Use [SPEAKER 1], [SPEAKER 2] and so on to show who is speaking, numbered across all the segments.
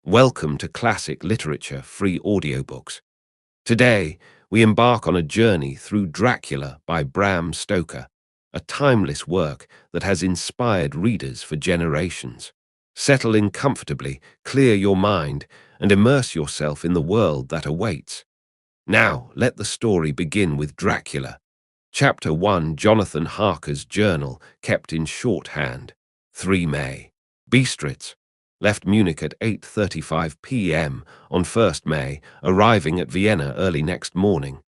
[SPEAKER 1] Welcome to Classic Literature Free Audiobooks. Today, we embark on a journey through Dracula by Bram Stoker, a timeless work that has inspired readers for generations. Settle in comfortably, clear your mind, and immerse yourself in the world that awaits. Now, let the story begin with Dracula. Chapter 1, Jonathan Harker's journal, kept in shorthand. 3 May. Bistritz. Left Munich at 8:35 p.m. on 1st May, arriving at Vienna early next morning.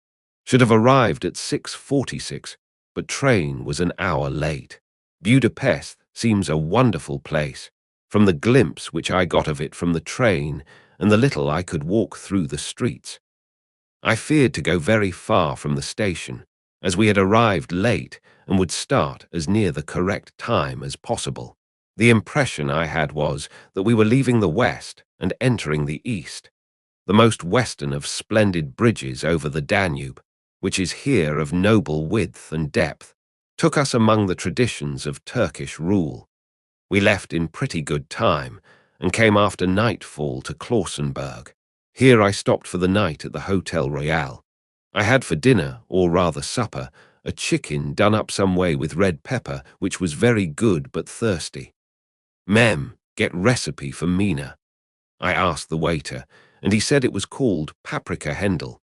[SPEAKER 1] Should have arrived at 6:46, but train was an hour late. Budapest seems a wonderful place, from the glimpse which I got of it from the train and the little I could walk through the streets. I feared to go very far from the station, as we had arrived late and would start as near the correct time as possible. The impression I had was that we were leaving the west and entering the east, the most western of splendid bridges over the Danube, which is here of noble width and depth, took us among the traditions of Turkish rule. We left in pretty good time and came after nightfall to Klausenberg. Here I stopped for the night at the Hotel Royal. I had for dinner, or rather supper, a chicken done up some way with red pepper, which was very good but thirsty. "Mem, get recipe for Mina," I asked the waiter, and he said it was called paprika hendel,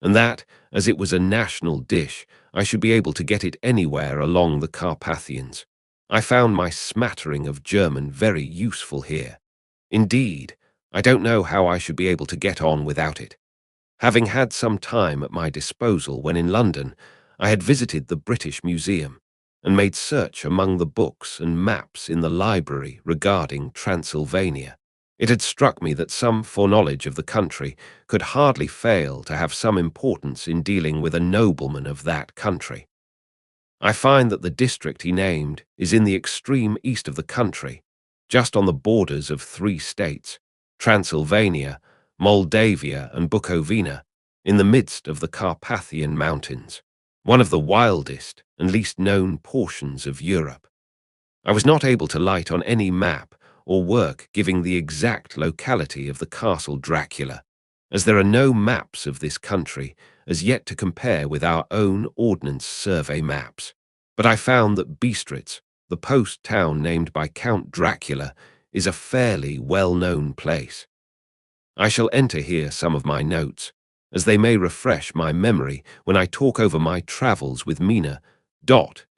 [SPEAKER 1] and that, as it was a national dish, I should be able to get it anywhere along the Carpathians. I found my smattering of German very useful here. Indeed, I don't know how I should be able to get on without it. Having had some time at my disposal when in London, I had visited the British Museum and made search among the books and maps in the library regarding Transylvania. It had struck me that some foreknowledge of the country could hardly fail to have some importance in dealing with a nobleman of that country. I find that the district he named is in the extreme east of the country, just on the borders of 3 states, Transylvania, Moldavia and Bukovina, in the midst of the Carpathian Mountains, one of the wildest and least known portions of Europe. I was not able to light on any map or work giving the exact locality of the Castle Dracula, as there are no maps of this country as yet to compare with our own Ordnance Survey maps. But I found that Bistritz, the post town named by Count Dracula, is a fairly well-known place. I shall enter here some of my notes, as they may refresh my memory when I talk over my travels with Mina.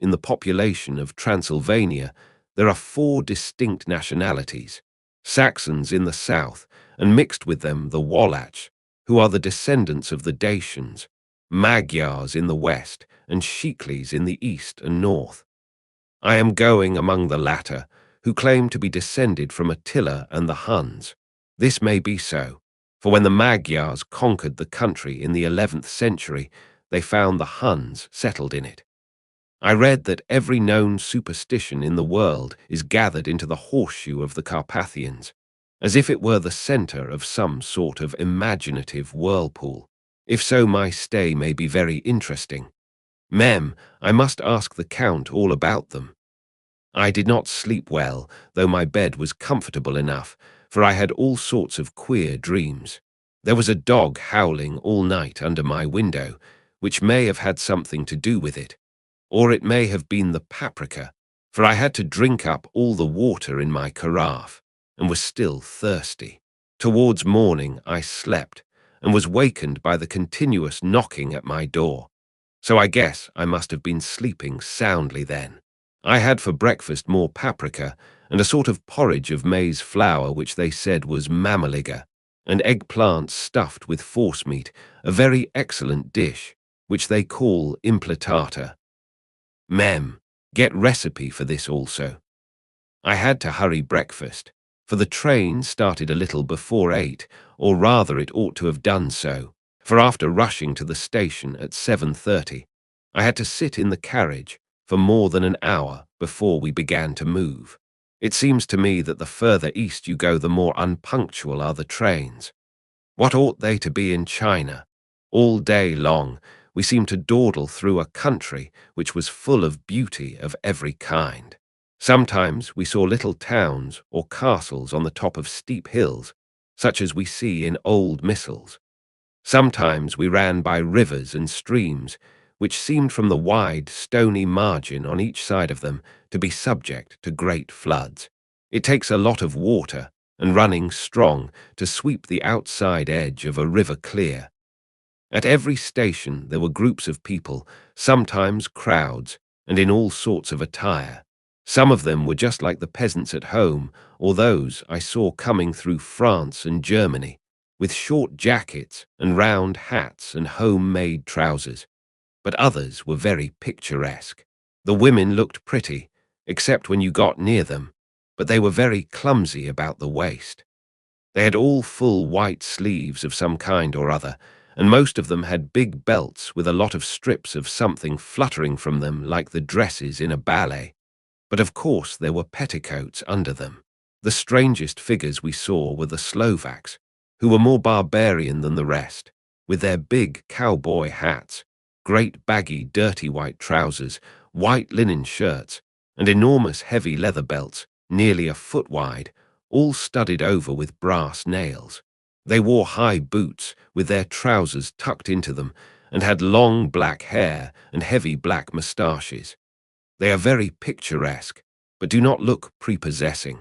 [SPEAKER 1] In the population of Transylvania, there are 4 distinct nationalities: Saxons in the south, and mixed with them the Wallachs, who are the descendants of the Dacians, Magyars in the west, and Shiklis in the east and north. I am going among the latter, who claim to be descended from Attila and the Huns. This may be so, for when the Magyars conquered the country in the 11th century, they found the Huns settled in it. I read that every known superstition in the world is gathered into the horseshoe of the Carpathians, as if it were the center of some sort of imaginative whirlpool. If so, my stay may be very interesting. Mem, I must ask the Count all about them. I did not sleep well, though my bed was comfortable enough, for I had all sorts of queer dreams. There was a dog howling all night under my window, which may have had something to do with it. Or it may have been the paprika, for I had to drink up all the water in my carafe, and was still thirsty. Towards morning I slept, and was wakened by the continuous knocking at my door. So I guess I must have been sleeping soundly then. I had for breakfast more paprika, and a sort of porridge of maize flour which they said was mammaliga, and eggplants stuffed with forcemeat, a very excellent dish, which they call impletata. Mem, get recipe for this also. I had to hurry breakfast, for the train started a little before 8, or rather it ought to have done so, for after rushing to the station at 7:30, I had to sit in the carriage for more than an hour before we began to move. It seems to me that the further east you go, the more unpunctual are the trains. What ought they to be in China? All day long, we seemed to dawdle through a country which was full of beauty of every kind. Sometimes we saw little towns or castles on the top of steep hills, such as we see in old missals. Sometimes we ran by rivers and streams, which seemed from the wide, stony margin on each side of them to be subject to great floods. It takes a lot of water and running strong to sweep the outside edge of a river clear. At every station there were groups of people, sometimes crowds, and in all sorts of attire. Some of them were just like the peasants at home, or those I saw coming through France and Germany, with short jackets and round hats and homemade trousers. But others were very picturesque. The women looked pretty, except when you got near them, but they were very clumsy about the waist. They had all full white sleeves of some kind or other, and most of them had big belts with a lot of strips of something fluttering from them like the dresses in a ballet. But of course there were petticoats under them. The strangest figures we saw were the Slovaks, who were more barbarian than the rest, with their big cowboy hats, great baggy dirty white trousers, white linen shirts, and enormous heavy leather belts, nearly a foot wide, all studded over with brass nails. They wore high boots with their trousers tucked into them and had long black hair and heavy black moustaches. They are very picturesque, but do not look prepossessing.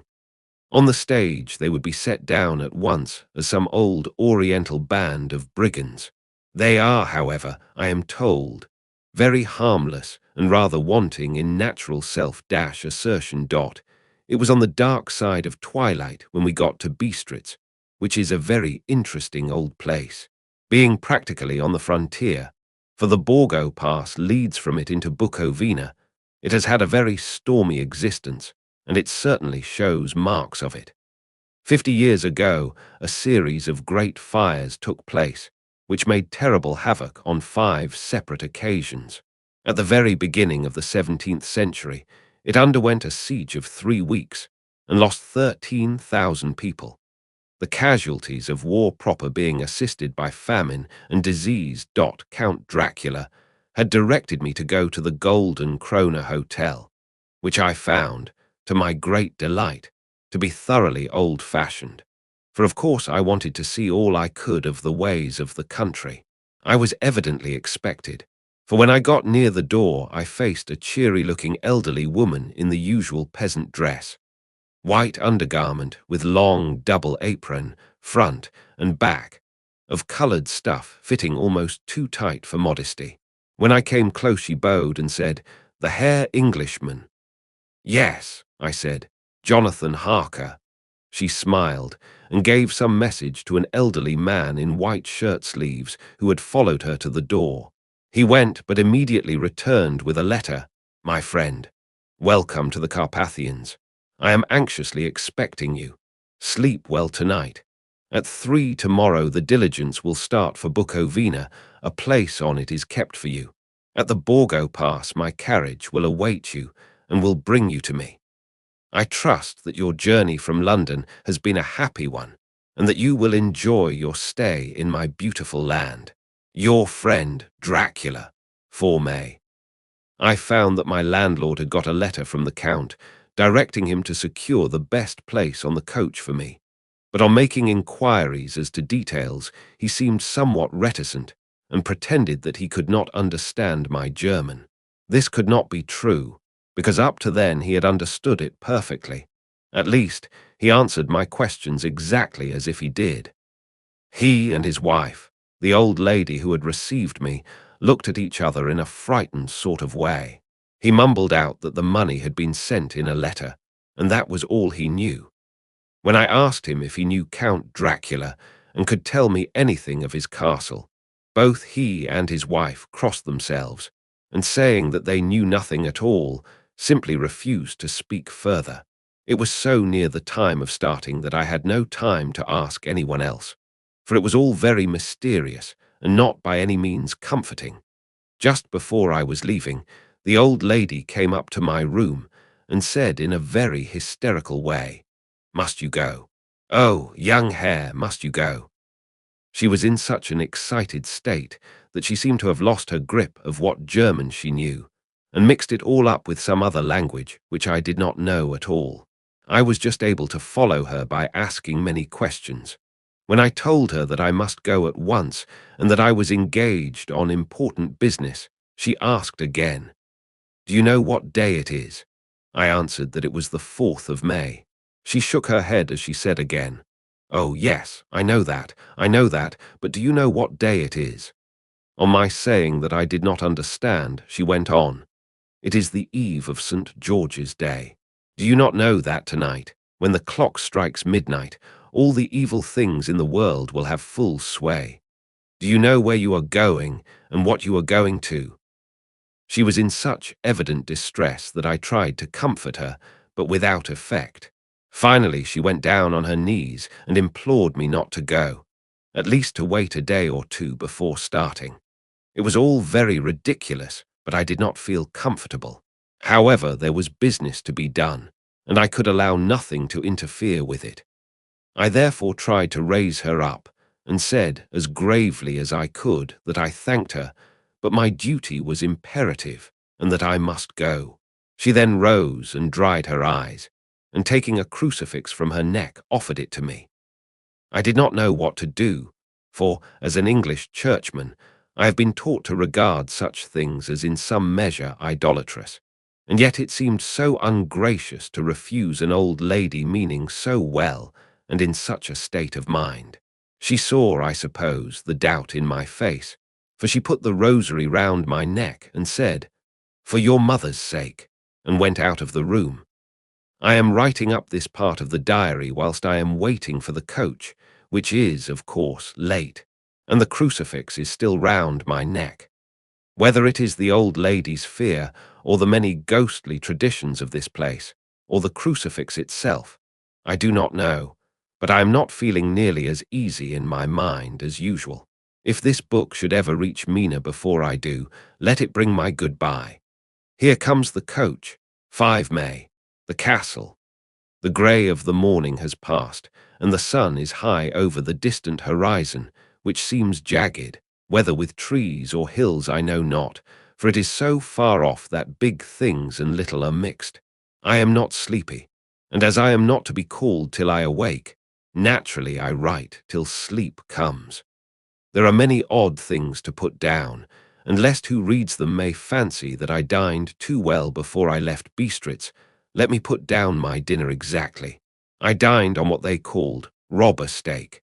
[SPEAKER 1] On the stage they would be set down at once as some old oriental band of brigands. They are, however, I am told, very harmless and rather wanting in natural self-assertion. It was on the dark side of twilight when we got to Bistritz, which is a very interesting old place, being practically on the frontier, for the Borgo Pass leads from it into Bukovina. It has had a very stormy existence, and it certainly shows marks of it. 50 years ago, a series of great fires took place, which made terrible havoc on 5 separate occasions. At the very beginning of the 17th century, it underwent a siege of 3 weeks and lost 13,000 people. The casualties of war proper being assisted by famine and disease. Count Dracula had directed me to go to the Golden Krone Hotel, which I found, to my great delight, to be thoroughly old-fashioned. For of course I wanted to see all I could of the ways of the country. I was evidently expected, for when I got near the door I faced a cheery-looking elderly woman in the usual peasant dress, white undergarment with long double apron, front and back, of coloured stuff fitting almost too tight for modesty. When I came close she bowed and said, "The Herr Englishman." "Yes," I said, "Jonathan Harker." She smiled and gave some message to an elderly man in white shirt sleeves who had followed her to the door. He went but immediately returned with a letter. "My friend, welcome to the Carpathians. I am anxiously expecting you. Sleep well tonight. At 3 tomorrow the diligence will start for Bukovina. A place on it is kept for you. At the Borgo Pass my carriage will await you and will bring you to me. I trust that your journey from London has been a happy one, and that you will enjoy your stay in my beautiful land. Your friend, Dracula, 4 May. I found that my landlord had got a letter from the Count, directing him to secure the best place on the coach for me. But on making inquiries as to details, he seemed somewhat reticent, and pretended that he could not understand my German. This could not be true, because up to then he had understood it perfectly. At least, he answered my questions exactly as if he did. He and his wife, the old lady who had received me, looked at each other in a frightened sort of way. He mumbled out that the money had been sent in a letter, and that was all he knew. When I asked him if he knew Count Dracula and could tell me anything of his castle, both he and his wife crossed themselves, and saying that they knew nothing at all, simply refused to speak further. It was so near the time of starting that I had no time to ask anyone else, for it was all very mysterious and not by any means comforting. Just before I was leaving, the old lady came up to my room and said in a very hysterical way, "Must you go? Oh, young Herr, must you go?" She was in such an excited state that she seemed to have lost her grip of what German she knew, and mixed it all up with some other language which I did not know at all. I was just able to follow her by asking many questions, When I told her that I must go at once and that I was engaged on important business, she asked again, "Do you know what day it is?" I answered that it was the 4th of May. She shook her head as she said again, "Oh, yes, I know that, but do you know what day it is?" On my saying that I did not understand, she went on, "It is the eve of St. George's Day. Do you not know that tonight, when the clock strikes midnight, all the evil things in the world will have full sway? Do you know where you are going and what you are going to?" She was in such evident distress that I tried to comfort her, but without effect. Finally, she went down on her knees and implored me not to go, at least to wait a day or two before starting. It was all very ridiculous, but I did not feel comfortable. However, there was business to be done, and I could allow nothing to interfere with it. I therefore tried to raise her up, and said as gravely as I could that I thanked her, but my duty was imperative, and that I must go. She then rose and dried her eyes, and taking a crucifix from her neck, offered it to me. I did not know what to do, for, as an English churchman, I have been taught to regard such things as in some measure idolatrous, and yet it seemed so ungracious to refuse an old lady meaning so well and in such a state of mind. She saw, I suppose, the doubt in my face, for she put the rosary round my neck and said, "For your mother's sake," and went out of the room. I am writing up this part of the diary whilst I am waiting for the coach, which is, of course, late, and the crucifix is still round my neck. Whether it is the old lady's fear, or the many ghostly traditions of this place, or the crucifix itself, I do not know, but I am not feeling nearly as easy in my mind as usual. If this book should ever reach Mina before I do, let it bring my goodbye. Here comes the coach, 5 May, the castle. The grey of the morning has passed, and the sun is high over the distant horizon, which seems jagged, whether with trees or hills I know not, for it is so far off that big things and little are mixed. I am not sleepy, and as I am not to be called till I awake, naturally I write till sleep comes. There are many odd things to put down, and lest who reads them may fancy that I dined too well before I left Bistritz, let me put down my dinner exactly. I dined on what they called robber steak,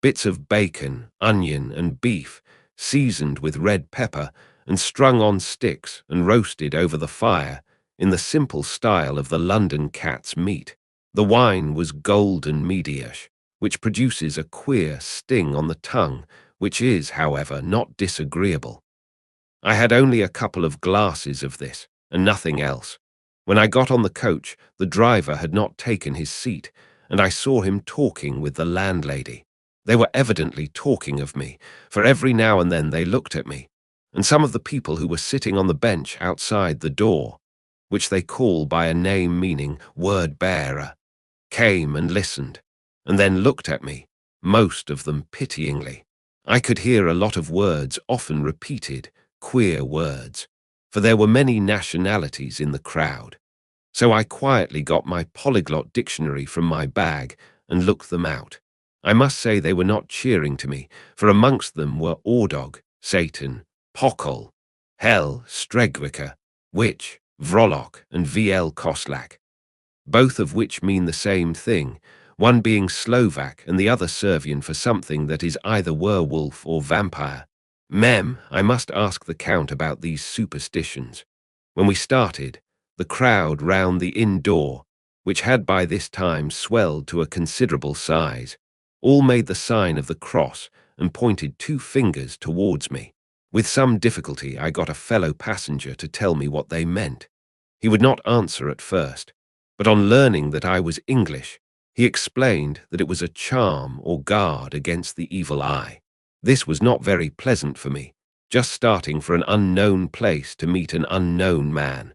[SPEAKER 1] bits of bacon, onion, and beef, seasoned with red pepper and strung on sticks and roasted over the fire in the simple style of the London cat's meat. The wine was golden meadyish, which produces a queer sting on the tongue, which is, however, not disagreeable. I had only a couple of glasses of this, and nothing else. When I got on the coach, the driver had not taken his seat, and I saw him talking with the landlady. They were evidently talking of me, for every now and then they looked at me, and some of the people who were sitting on the bench outside the door, which they call by a name meaning word-bearer, came and listened, and then looked at me, most of them pityingly. I could hear a lot of words often repeated, queer words, for there were many nationalities in the crowd. So I quietly got my polyglot dictionary from my bag and looked them out. I must say they were not cheering to me, for amongst them were Ordog, Satan, Pokol, Hell, Stregwicker, Witch, Vrolok, and VL Koslak, both of which mean the same thing, one being Slovak and the other Servian for something that is either werewolf or vampire. I must ask the Count about these superstitions. When we started, the crowd round the inn door, which had by this time swelled to a considerable size, all made the sign of the cross and pointed 2 fingers towards me. With some difficulty I got a fellow passenger to tell me what they meant. He would not answer at first, but on learning that I was English, he explained that it was a charm or guard against the evil eye. This was not very pleasant for me, just starting for an unknown place to meet an unknown man.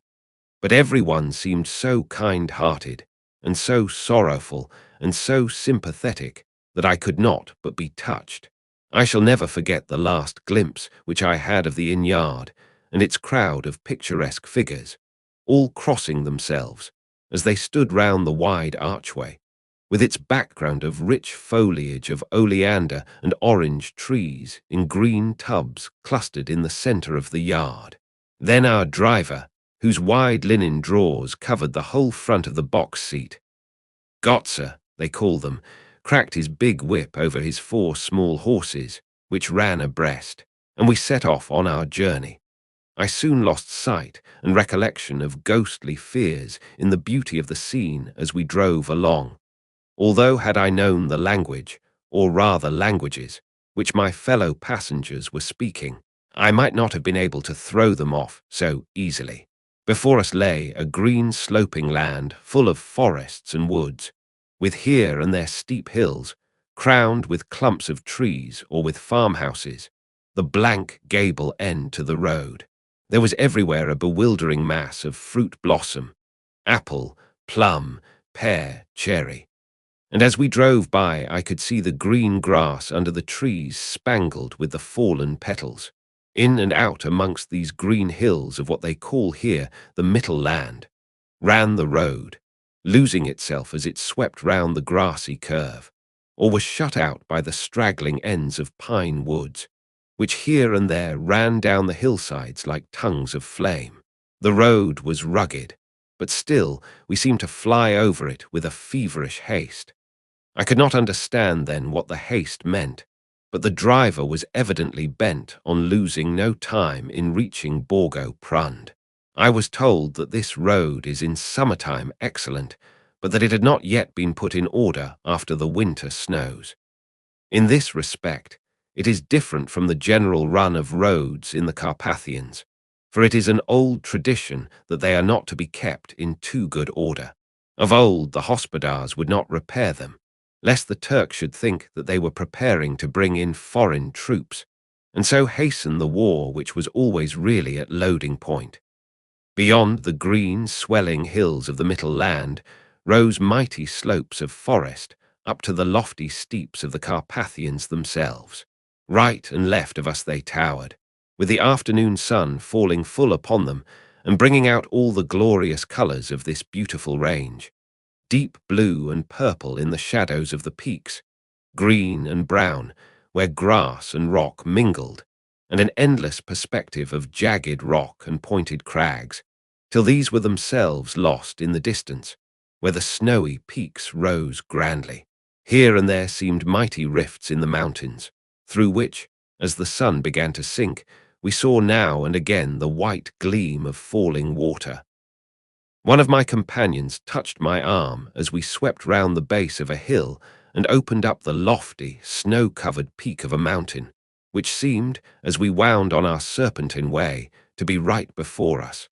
[SPEAKER 1] But everyone seemed so kind-hearted, and so sorrowful, and so sympathetic, that I could not but be touched. I shall never forget the last glimpse which I had of the inn-yard, and its crowd of picturesque figures, all crossing themselves, as they stood round the wide archway. with its background of rich foliage of oleander and orange trees in green tubs clustered in the center of the yard. Then our driver, whose wide linen drawers covered the whole front of the box seat. Gotzer, they call them, cracked his big whip over his 4 small horses, which ran abreast, and we set off on our journey. I soon lost sight and recollection of ghostly fears in the beauty of the scene as we drove along. Although had I known the language, or rather languages, which my fellow passengers were speaking, I might not have been able to throw them off so easily. Before us lay a green sloping land full of forests and woods, with here and there steep hills, crowned with clumps of trees or with farmhouses, the blank gable end to the road. There was everywhere a bewildering mass of fruit blossom, apple, plum, pear, cherry. And as we drove by, I could see the green grass under the trees spangled with the fallen petals. In and out amongst these green hills of what they call here the Middle Land, ran the road, losing itself as it swept round the grassy curve, or was shut out by the straggling ends of pine woods, which here and there ran down the hillsides like tongues of flame. The road was rugged, but still we seemed to fly over it with a feverish haste. I could not understand then what the haste meant, but the driver was evidently bent on losing no time in reaching Borgo Prund. I was told that this road is in summertime excellent, but that it had not yet been put in order after the winter snows. In this respect, it is different from the general run of roads in the Carpathians, for it is an old tradition that they are not to be kept in too good order. Of old, the hospodars would not repair them, lest the Turks should think that they were preparing to bring in foreign troops, and so hasten the war which was always really at loading point. Beyond the green, swelling hills of the Middle Land rose mighty slopes of forest up to the lofty steeps of the Carpathians themselves. Right and left of us they towered, with the afternoon sun falling full upon them and bringing out all the glorious colours of this beautiful range. Deep blue and purple in the shadows of the peaks, green and brown where grass and rock mingled, and an endless perspective of jagged rock and pointed crags, till these were themselves lost in the distance, where the snowy peaks rose grandly. Here and there seemed mighty rifts in the mountains, through which, as the sun began to sink, we saw now and again the white gleam of falling water. One of my companions touched my arm as we swept round the base of a hill and opened up the lofty, snow-covered peak of a mountain, which seemed, as we wound on our serpentine way, to be right before us.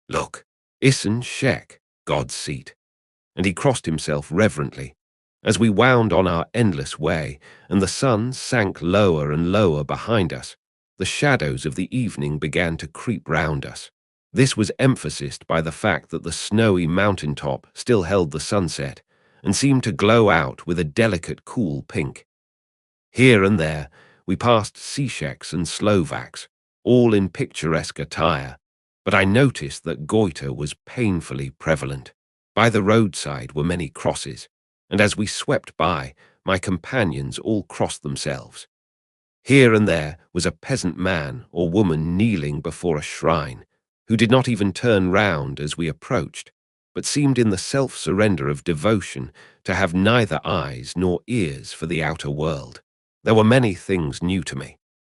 [SPEAKER 1] Look, Isan Shek, God's seat. And he crossed himself reverently, as we wound on our endless way, and the sun sank lower and lower behind us. The shadows of the evening began to creep round us. This was emphasized by the fact that the snowy mountain top still held the sunset, and seemed to glow out with a delicate cool pink. Here and there we passed Czechs and Slovaks, all in picturesque attire, but I noticed that goiter was painfully prevalent. By the roadside were many crosses, and as we swept by, my companions all crossed themselves. Here and there was a peasant man or woman kneeling before a shrine, who did not even turn round as we approached, but seemed in the self-surrender of devotion to have neither eyes nor ears for the outer world. There were many things new to me.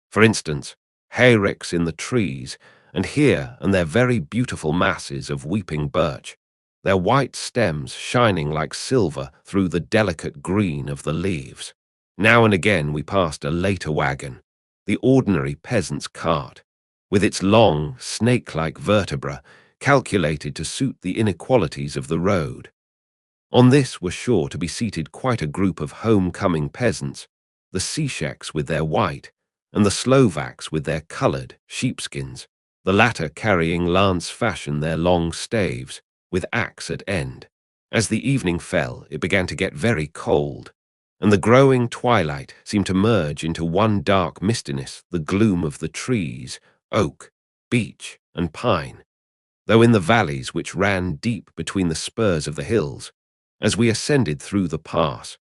[SPEAKER 1] For instance, hayricks in the trees, and here and there very beautiful masses of weeping birch, their white stems shining like silver through the delicate green of the leaves. Now and again we passed a later wagon, the ordinary peasant's cart, with its long, snake-like vertebra calculated to suit the inequalities of the road. On this were sure to be seated quite a group of home-coming peasants, the Czechs with their white, and the Slovaks with their coloured sheepskins, the latter carrying lance-fashion their long staves, with axe at end. As the evening fell, it began to get very cold, and the growing twilight seemed to merge into one dark mistiness the gloom of the trees, oak, beech, and pine, though in the valleys which ran deep between the spurs of the hills, As we ascended through the pass,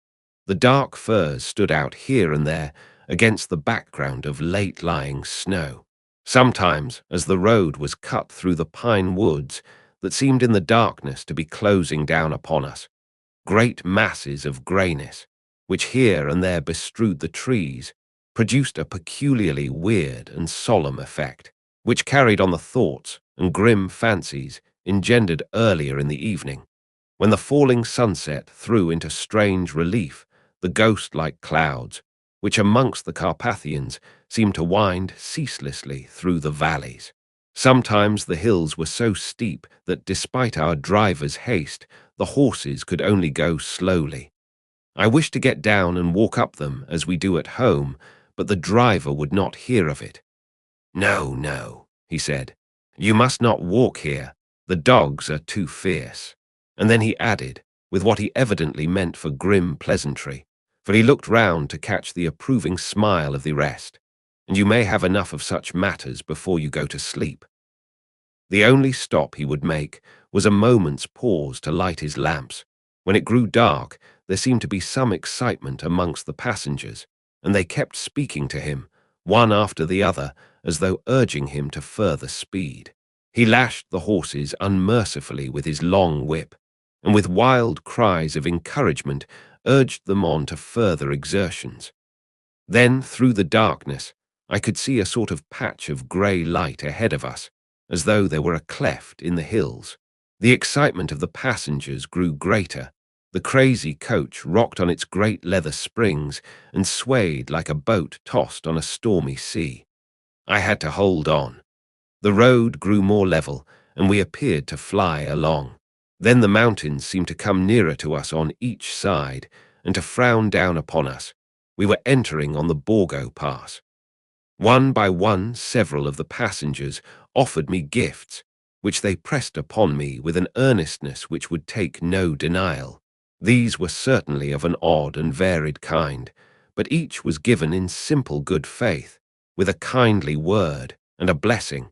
[SPEAKER 1] the dark firs stood out here and there against the background of late-lying snow. Sometimes, as the road was cut through the pine woods that seemed in the darkness to be closing down upon us, great masses of greyness, which here and there bestrewed the trees, produced a peculiarly weird and solemn effect, which carried on the thoughts and grim fancies engendered earlier in the evening, when the falling sunset threw into strange relief the ghost-like clouds, which amongst the Carpathians seemed to wind ceaselessly through the valleys. Sometimes the hills were so steep that despite our driver's haste, the horses could only go slowly. I wished to get down and walk up them as we do at home, but the driver would not hear of it. "No, no," he said. "You must not walk here. The dogs are too fierce." And then he added, with what he evidently meant for grim pleasantry, for he looked round to catch the approving smile of the rest, "And you may have enough of such matters before you go to sleep." The only stop he would make was a moment's pause to light his lamps. When it grew dark, there seemed to be some excitement amongst the passengers, and they kept speaking to him, one after the other, as though urging him to further speed. He lashed the horses unmercifully with his long whip, and with wild cries of encouragement urged them on to further exertions. Then, through the darkness, I could see a sort of patch of grey light ahead of us, as though there were a cleft in the hills. The excitement of the passengers grew greater. The crazy coach rocked on its great leather springs and swayed like a boat tossed on a stormy sea. I had to hold on. The road grew more level, and we appeared to fly along. Then the mountains seemed to come nearer to us on each side and to frown down upon us. We were entering on the Borgo Pass. One by one, several of the passengers offered me gifts, which they pressed upon me with an earnestness which would take no denial. These were certainly of an odd and varied kind, but each was given in simple good faith, with a kindly word and a blessing,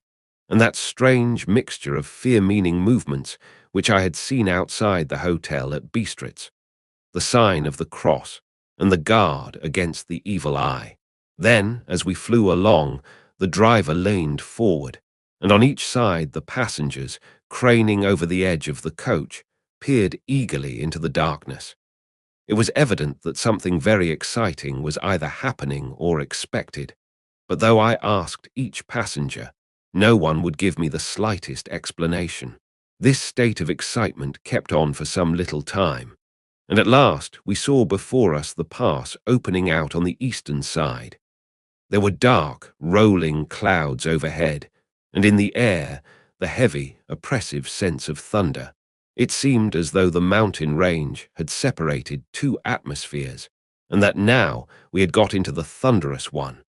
[SPEAKER 1] and that strange mixture of fear-meaning movements which I had seen outside the hotel at Bistritz, the sign of the cross and the guard against the evil eye. Then, as we flew along, the driver leaned forward, and on each side the passengers, craning over the edge of the coach, peered eagerly into the darkness. It was evident that something very exciting was either happening or expected, but though I asked each passenger, no one would give me the slightest explanation. This state of excitement kept on for some little time, and at last we saw before us the pass opening out on the eastern side. There were dark, rolling clouds overhead, and in the air the heavy, oppressive sense of thunder. It seemed as though the mountain range had separated two atmospheres, and that now we had got into the thunderous one.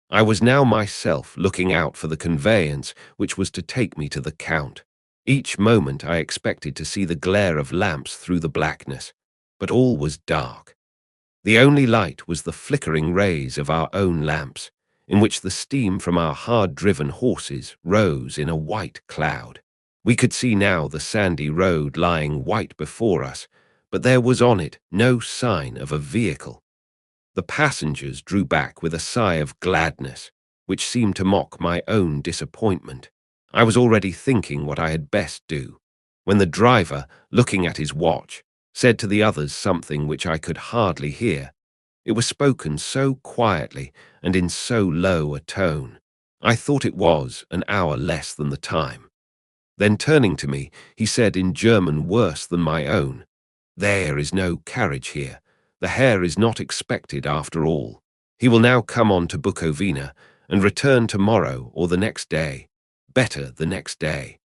[SPEAKER 1] I was now myself looking out for the conveyance which was to take me to the Count. Each moment I expected to see the glare of lamps through the blackness, but all was dark. The only light was the flickering rays of our own lamps, in which the steam from our hard-driven horses rose in a white cloud. We could see now the sandy road lying white before us, but there was on it no sign of a vehicle. The passengers drew back with a sigh of gladness, which seemed to mock my own disappointment. I was already thinking what I had best do, when the driver, looking at his watch, said to the others something which I could hardly hear. It was spoken so quietly and in so low a tone. I thought it was an hour less than the time. Then turning to me, he said in German worse than my own, "There is no carriage here. The Herr is not expected after all. He will now come on to Bukovina and return tomorrow or the next day. Better the next day."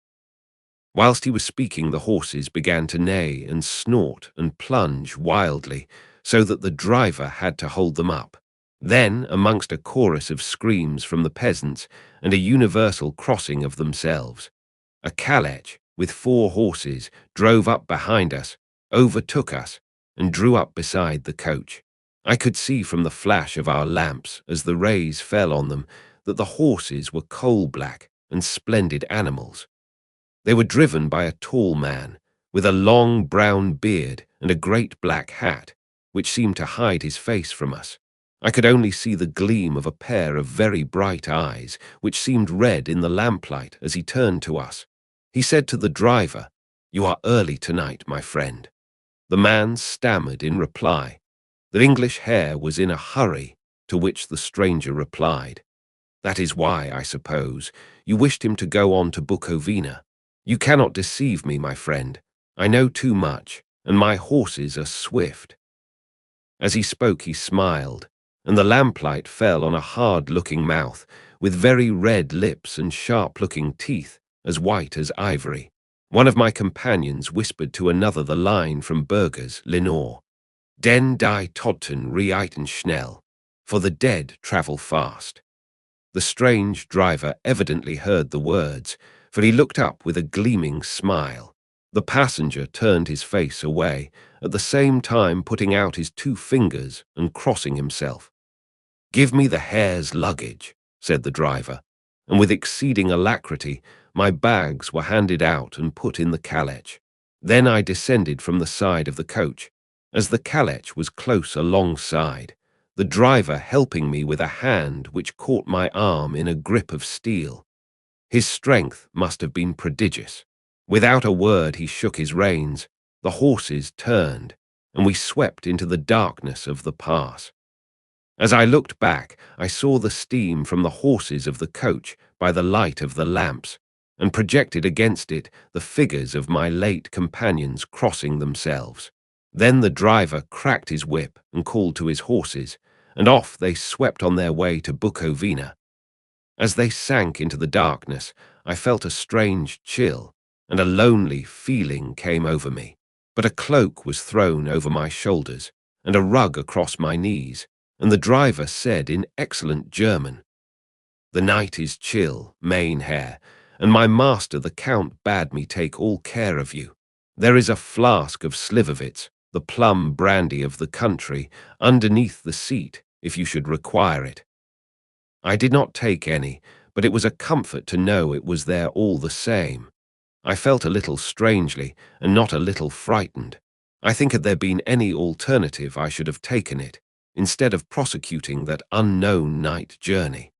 [SPEAKER 1] Whilst he was speaking, the horses began to neigh and snort and plunge wildly, so that the driver had to hold them up. Then, amongst a chorus of screams from the peasants and a universal crossing of themselves, a calèche with 4 horses drove up behind us, overtook us, and drew up beside the coach. I could see from the flash of our lamps as the rays fell on them that the horses were coal-black and splendid animals. They were driven by a tall man, with a long brown beard and a great black hat, which seemed to hide his face from us. I could only see the gleam of a pair of very bright eyes, which seemed red in the lamplight as he turned to us. He said to the driver, "You are early tonight, my friend." The man stammered in reply. The English hare was in a hurry, to which the stranger replied, "That is why, I suppose, you wished him to go on to Bukovina. You cannot deceive me, my friend. I know too much, and my horses are swift." As he spoke, he smiled, and the lamplight fell on a hard-looking mouth, with very red lips and sharp-looking teeth, as white as ivory. One of my companions whispered to another the line from Burger's Lenore, "Den die Toten reiten schnell," for the dead travel fast. The strange driver evidently heard the words, for he looked up with a gleaming smile. The passenger turned his face away, at the same time putting out his 2 fingers and crossing himself. "Give me the hare's luggage," said the driver, and with exceeding alacrity my bags were handed out and put in the calèche. Then I descended from the side of the coach, as the calèche was close alongside, the driver helping me with a hand which caught my arm in a grip of steel. His strength must have been prodigious. Without a word he shook his reins, the horses turned, and we swept into the darkness of the pass. As I looked back, I saw the steam from the horses of the coach by the light of the lamps, and projected against it the figures of my late companions crossing themselves. Then the driver cracked his whip and called to his horses, and off they swept on their way to Bukovina. As they sank into the darkness, I felt a strange chill, and a lonely feeling came over me. But a cloak was thrown over my shoulders, and a rug across my knees, and the driver said in excellent German, "The night is chill, Mainherr, and my master the Count bade me take all care of you. There is a flask of Slivovitz, the plum brandy of the country, underneath the seat, if you should require it." I did not take any, but it was a comfort to know it was there all the same. I felt a little strangely, and not a little frightened. I think had there been any alternative I should have taken it, instead of prosecuting that unknown night journey.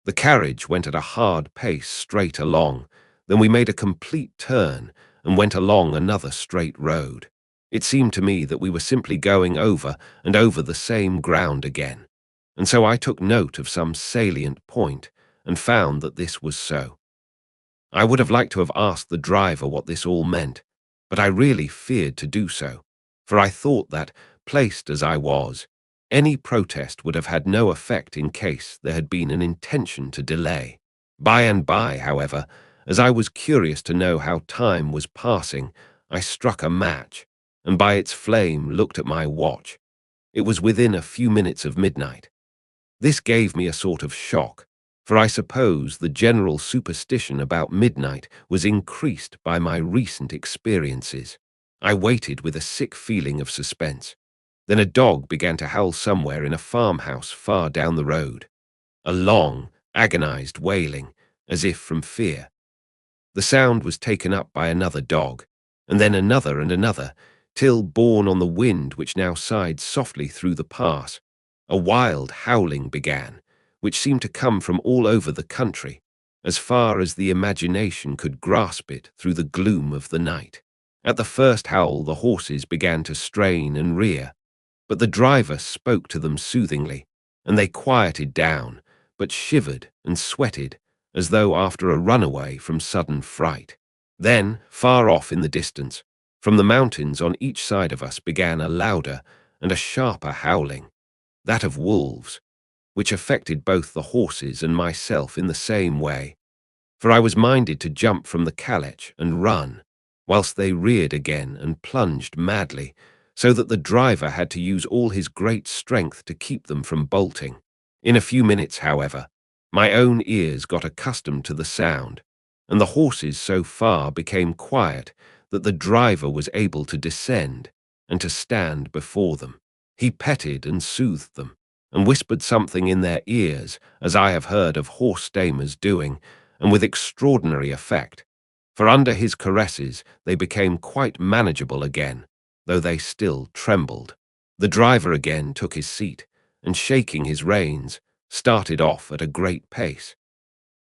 [SPEAKER 1] The carriage went at a hard pace straight along, then we made a complete turn and went along another straight road. It seemed to me that we were simply going over and over the same ground again, and so I took note of some salient point and found that this was so. I would have liked to have asked the driver what this all meant, but I really feared to do so, for I thought that, placed as I was, any protest would have had no effect in case there had been an intention to delay. By and by, however, as I was curious to know how time was passing, I struck a match, and by its flame looked at my watch. It was within a few minutes of midnight. This gave me a sort of shock, for I suppose the general superstition about midnight was increased by my recent experiences. I waited with a sick feeling of suspense. Then a dog began to howl somewhere in a farmhouse far down the road. A long, agonized wailing, as if from fear. The sound was taken up by another dog, and then another and another, till, borne on the wind which now sighed softly through the pass, a wild howling began, which seemed to come from all over the country, as far as the imagination could grasp it through the gloom of the night. At the first howl the horses began to strain and rear, but the driver spoke to them soothingly, and they quieted down, but shivered and sweated, as though after a runaway from sudden fright. Then, far off in the distance, from the mountains on each side of us began a louder and a sharper howling, that of wolves, which affected both the horses and myself in the same way, for I was minded to jump from the calèche and run, whilst they reared again and plunged madly, so that the driver had to use all his great strength to keep them from bolting. In a few minutes, however, my own ears got accustomed to the sound, and the horses so far became quiet that the driver was able to descend and to stand before them. He petted and soothed them, and whispered something in their ears, as I have heard of horse tamers doing, and with extraordinary effect, for under his caresses they became quite manageable again, though they still trembled. The driver again took his seat, and shaking his reins, started off at a great pace.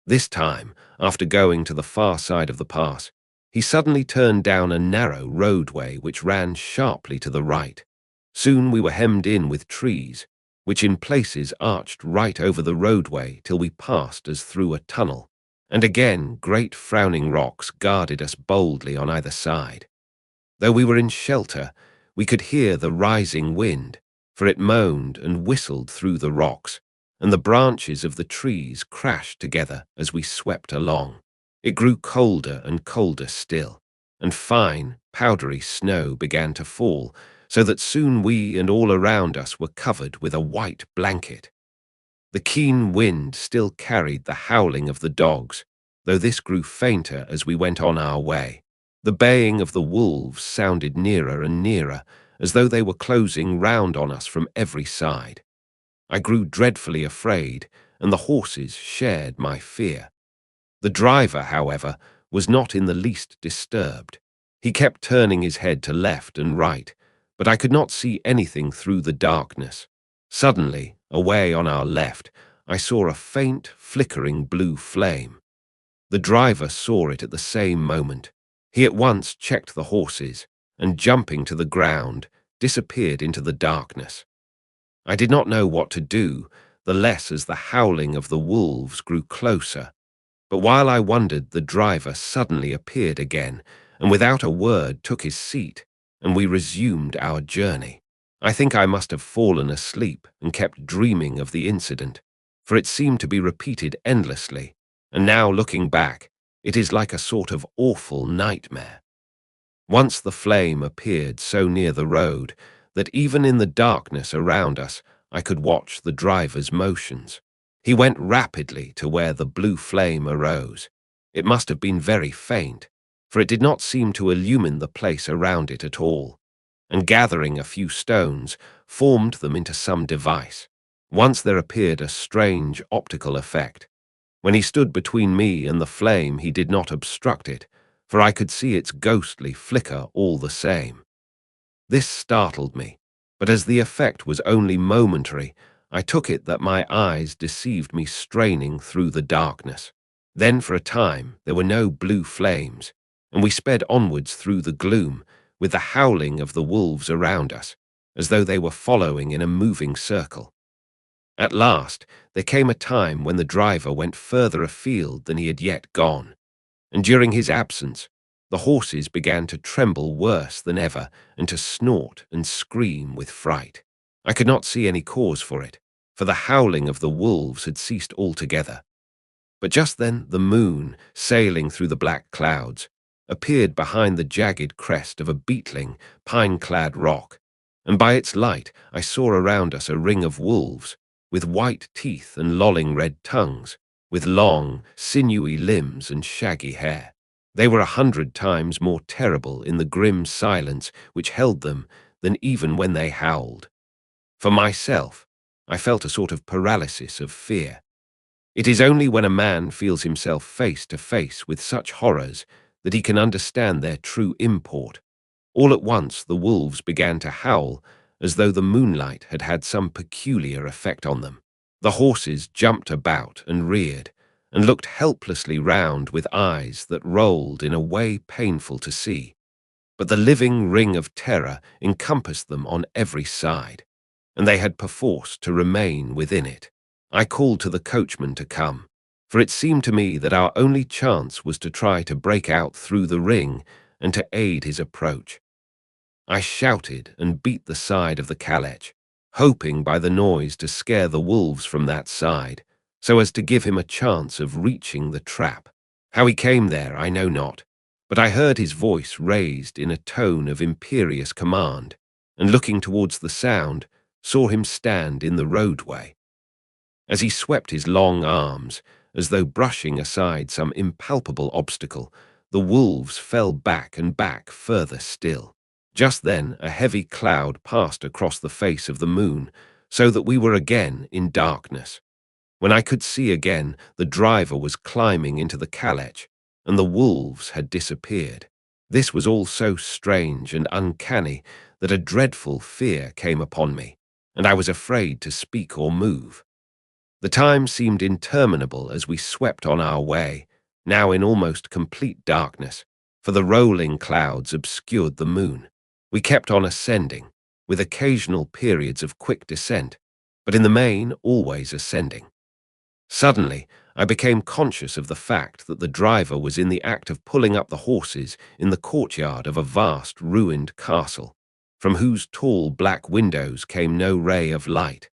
[SPEAKER 1] This time, after going to the far side of the pass, he suddenly turned down a narrow roadway which ran sharply to the right. Soon we were hemmed in with trees, which in places arched right over the roadway till we passed as through a tunnel, and again great frowning rocks guarded us boldly on either side. Though we were in shelter, we could hear the rising wind, for it moaned and whistled through the rocks, and the branches of the trees crashed together as we swept along. It grew colder and colder still, and fine, powdery snow began to fall, so that soon we and all around us were covered with a white blanket. The keen wind still carried the howling of the dogs, though this grew fainter as we went on our way. The baying of the wolves sounded nearer and nearer, as though they were closing round on us from every side. I grew dreadfully afraid, and the horses shared my fear. The driver, however, was not in the least disturbed. He kept turning his head to left and right, but I could not see anything through the darkness. Suddenly, away on our left, I saw a faint, flickering blue flame. The driver saw it at the same moment. He at once checked the horses, and jumping to the ground, disappeared into the darkness. I did not know what to do, the less as the howling of the wolves grew closer. But while I wondered, the driver suddenly appeared again, and without a word took his seat, and we resumed our journey. I think I must have fallen asleep and kept dreaming of the incident, for it seemed to be repeated endlessly, and now looking back, it is like a sort of awful nightmare. Once the flame appeared so near the road that even in the darkness around us I could watch the driver's motions. He went rapidly to where the blue flame arose. It must have been very faint, for it did not seem to illumine the place around it at all, and gathering a few stones, formed them into some device. Once there appeared a strange optical effect. When he stood between me and the flame, he did not obstruct it, for I could see its ghostly flicker all the same. This startled me, but as the effect was only momentary, I took it that my eyes deceived me straining through the darkness. Then for a time there were no blue flames, and we sped onwards through the gloom, with the howling of the wolves around us, as though they were following in a moving circle. At last there came a time when the driver went further afield than he had yet gone, and during his absence the horses began to tremble worse than ever and to snort and scream with fright. I could not see any cause for it, for the howling of the wolves had ceased altogether. But just then the moon, sailing through the black clouds, appeared behind the jagged crest of a beetling, pine-clad rock, and by its light I saw around us a ring of wolves, with white teeth and lolling red tongues, with long, sinewy limbs and shaggy hair. They were 100 times more terrible in the grim silence which held them than even when they howled. For myself, I felt a sort of paralysis of fear. It is only when a man feels himself face to face with such horrors that he can understand their true import. All at once the wolves began to howl as though the moonlight had had some peculiar effect on them. The horses jumped about and reared, and looked helplessly round with eyes that rolled in a way painful to see. But the living ring of terror encompassed them on every side, and they had perforce to remain within it. I called to the coachman to come, for it seemed to me that our only chance was to try to break out through the ring and to aid his approach. I shouted and beat the side of the calèche, hoping by the noise to scare the wolves from that side, so as to give him a chance of reaching the trap. How he came there I know not, but I heard his voice raised in a tone of imperious command, and looking towards the sound, saw him stand in the roadway. As he swept his long arms, as though brushing aside some impalpable obstacle, the wolves fell back and back further still. Just then a heavy cloud passed across the face of the moon, so that we were again in darkness. When I could see again, the driver was climbing into the calèche, and the wolves had disappeared. This was all so strange and uncanny that a dreadful fear came upon me, and I was afraid to speak or move. The time seemed interminable as we swept on our way, now in almost complete darkness, for the rolling clouds obscured the moon. We kept on ascending, with occasional periods of quick descent, but in the main always ascending. Suddenly, I became conscious of the fact that the driver was in the act of pulling up the horses in the courtyard of a vast ruined castle, from whose tall black windows came no ray of light,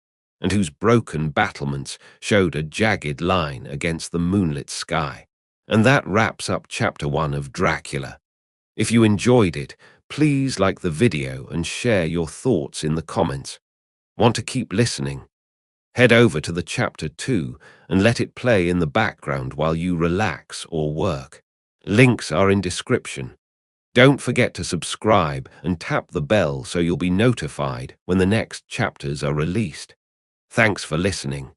[SPEAKER 1] and whose broken battlements showed a jagged line against the moonlit sky. And that wraps up Chapter 1 of Dracula. If you enjoyed it, please like the video and share your thoughts in the comments. Want to keep listening? Head over to the Chapter 2 and let it play in the background while you relax or work. Links are in description. Don't forget to subscribe and tap the bell so you'll be notified when the next chapters are released. Thanks for listening.